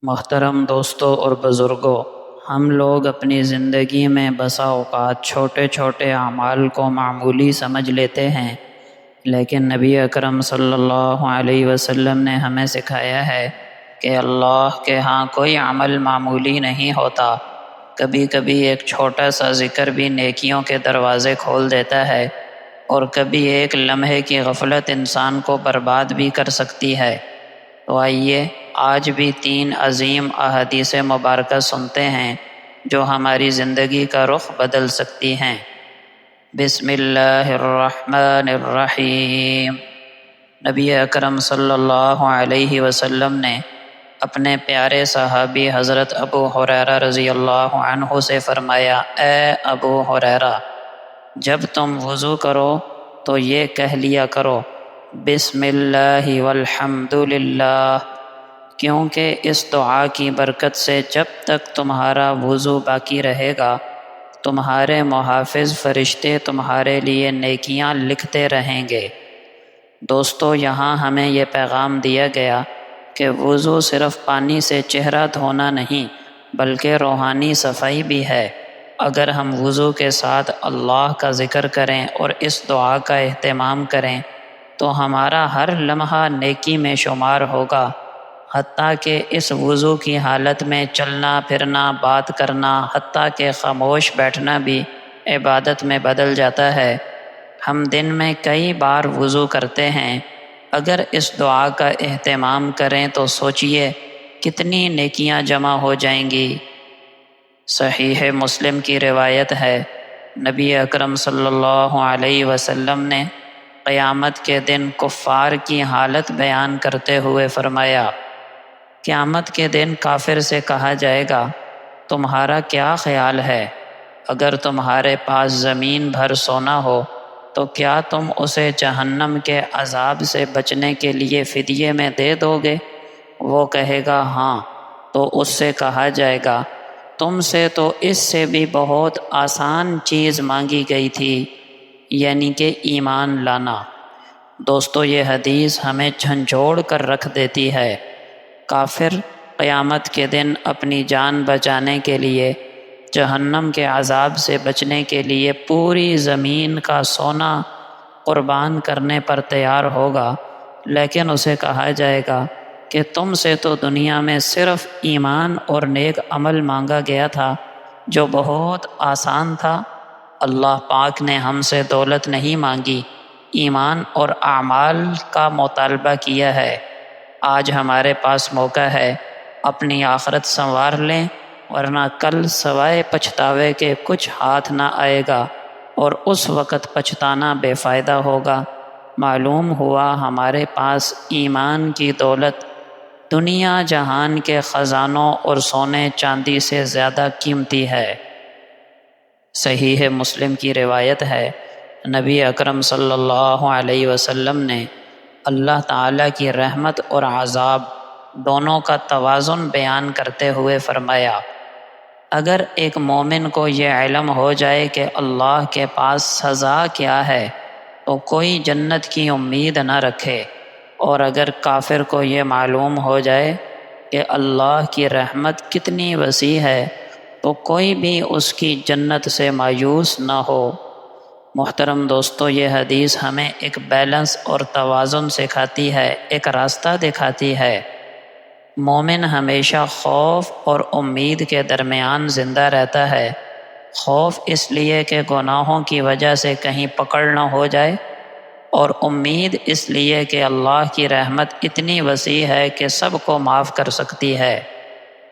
محترم دوستوں اور بزرگوں، ہم لوگ اپنی زندگی میں بسا اوقات چھوٹے چھوٹے اعمال کو معمولی سمجھ لیتے ہیں، لیکن نبی اکرم صلی اللہ علیہ وسلم نے ہمیں سکھایا ہے کہ اللہ کے ہاں کوئی عمل معمولی نہیں ہوتا۔ کبھی کبھی ایک چھوٹا سا ذکر بھی نیکیوں کے دروازے کھول دیتا ہے، اور کبھی ایک لمحے کی غفلت انسان کو برباد بھی کر سکتی ہے۔ تو آئیے آج بھی 3 عظیم احادیث مبارکہ سنتے ہیں جو ہماری زندگی کا رخ بدل سکتی ہیں۔ بسم اللہ الرحمن الرحیم۔ نبی اکرم صلی اللہ علیہ وسلم نے اپنے پیارے صحابی حضرت ابو ہریرہ رضی اللہ عنہ سے فرمایا، اے ابو ہریرہ، جب تم وضو کرو تو یہ کہہ لیا کرو، بسم اللہ والحمد للہ، کیونکہ اس دعا کی برکت سے جب تک تمہارا وضو باقی رہے گا تمہارے محافظ فرشتے تمہارے لیے نیکیاں لکھتے رہیں گے۔ دوستو، یہاں ہمیں یہ پیغام دیا گیا کہ وضو صرف پانی سے چہرہ دھونا نہیں بلکہ روحانی صفائی بھی ہے۔ اگر ہم وضو کے ساتھ اللہ کا ذکر کریں اور اس دعا کا اہتمام کریں تو ہمارا ہر لمحہ نیکی میں شمار ہوگا، حتیٰ کہ اس وضو کی حالت میں چلنا پھرنا، بات کرنا، حتیٰ کہ خاموش بیٹھنا بھی عبادت میں بدل جاتا ہے۔ ہم دن میں کئی بار وضو کرتے ہیں، اگر اس دعا کا اہتمام کریں تو سوچئے کتنی نیکیاں جمع ہو جائیں گی۔ صحیح مسلم کی روایت ہے، نبی اکرم صلی اللہ علیہ وسلم نے قیامت کے دن کفار کی حالت بیان کرتے ہوئے فرمایا، قیامت کے دن کافر سے کہا جائے گا، تمہارا کیا خیال ہے؟ اگر تمہارے پاس زمین بھر سونا ہو تو کیا تم اسے جہنم کے عذاب سے بچنے کے لیے فدیے میں دے دو گے؟ وہ کہے گا ہاں، تو اس سے کہا جائے گا، تم سے تو اس سے بھی بہت آسان چیز مانگی گئی تھی، یعنی کہ ایمان لانا۔ دوستو، یہ حدیث ہمیں جھنجھوڑ کر رکھ دیتی ہے۔ کافر قیامت کے دن اپنی جان بچانے کے لیے، جہنم کے عذاب سے بچنے کے لیے پوری زمین کا سونا قربان کرنے پر تیار ہوگا، لیکن اسے کہا جائے گا کہ تم سے تو دنیا میں صرف ایمان اور نیک عمل مانگا گیا تھا جو بہت آسان تھا۔ اللہ پاک نے ہم سے دولت نہیں مانگی، ایمان اور اعمال کا مطالبہ کیا ہے۔ آج ہمارے پاس موقع ہے، اپنی آخرت سنوار لیں، ورنہ کل سوائے پچھتاوے کے کچھ ہاتھ نہ آئے گا، اور اس وقت پچھتانا بے فائدہ ہوگا۔ معلوم ہوا ہمارے پاس ایمان کی دولت دنیا جہان کے خزانوں اور سونے چاندی سے زیادہ قیمتی ہے۔ صحیح مسلم کی روایت ہے، نبی اکرم صلی اللہ علیہ وسلم نے اللہ تعالیٰ کی رحمت اور عذاب دونوں کا توازن بیان کرتے ہوئے فرمایا، اگر ایک مومن کو یہ علم ہو جائے کہ اللہ کے پاس سزا کیا ہے تو کوئی جنت کی امید نہ رکھے، اور اگر کافر کو یہ معلوم ہو جائے کہ اللہ کی رحمت کتنی وسیع ہے تو کوئی بھی اس کی جنت سے مایوس نہ ہو۔ محترم دوستو، یہ حدیث ہمیں ایک بیلنس اور توازن سکھاتی ہے، ایک راستہ دکھاتی ہے۔ مومن ہمیشہ خوف اور امید کے درمیان زندہ رہتا ہے۔ خوف اس لیے کہ گناہوں کی وجہ سے کہیں پکڑ نہ ہو جائے، اور امید اس لیے کہ اللہ کی رحمت اتنی وسیع ہے کہ سب کو معاف کر سکتی ہے۔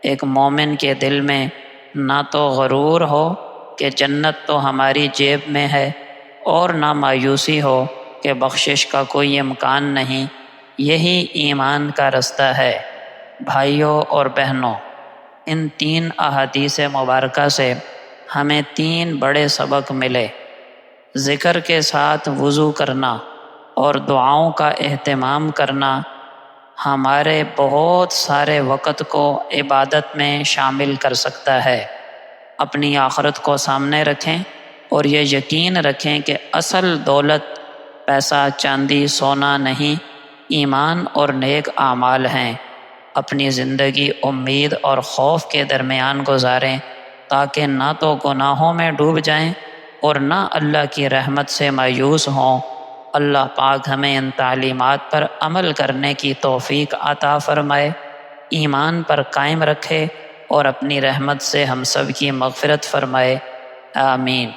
ایک مومن کے دل میں نہ تو غرور ہو کہ جنت تو ہماری جیب میں ہے، اور نہ مایوسی ہو کہ بخشش کا کوئی امکان نہیں۔ یہی ایمان کا رستہ ہے۔ بھائیوں اور بہنوں، ان 3 احادیث مبارکہ سے ہمیں 3 بڑے سبق ملے۔ ذکر کے ساتھ وضو کرنا اور دعاؤں کا اہتمام کرنا ہمارے بہت سارے وقت کو عبادت میں شامل کر سکتا ہے۔ اپنی آخرت کو سامنے رکھیں اور یہ یقین رکھیں کہ اصل دولت پیسہ چاندی سونا نہیں، ایمان اور نیک اعمال ہیں۔ اپنی زندگی امید اور خوف کے درمیان گزاریں تاکہ نہ تو گناہوں میں ڈوب جائیں اور نہ اللہ کی رحمت سے مایوس ہوں۔ اللہ پاک ہمیں ان تعلیمات پر عمل کرنے کی توفیق عطا فرمائے، ایمان پر قائم رکھے اور اپنی رحمت سے ہم سب کی مغفرت فرمائے، آمین۔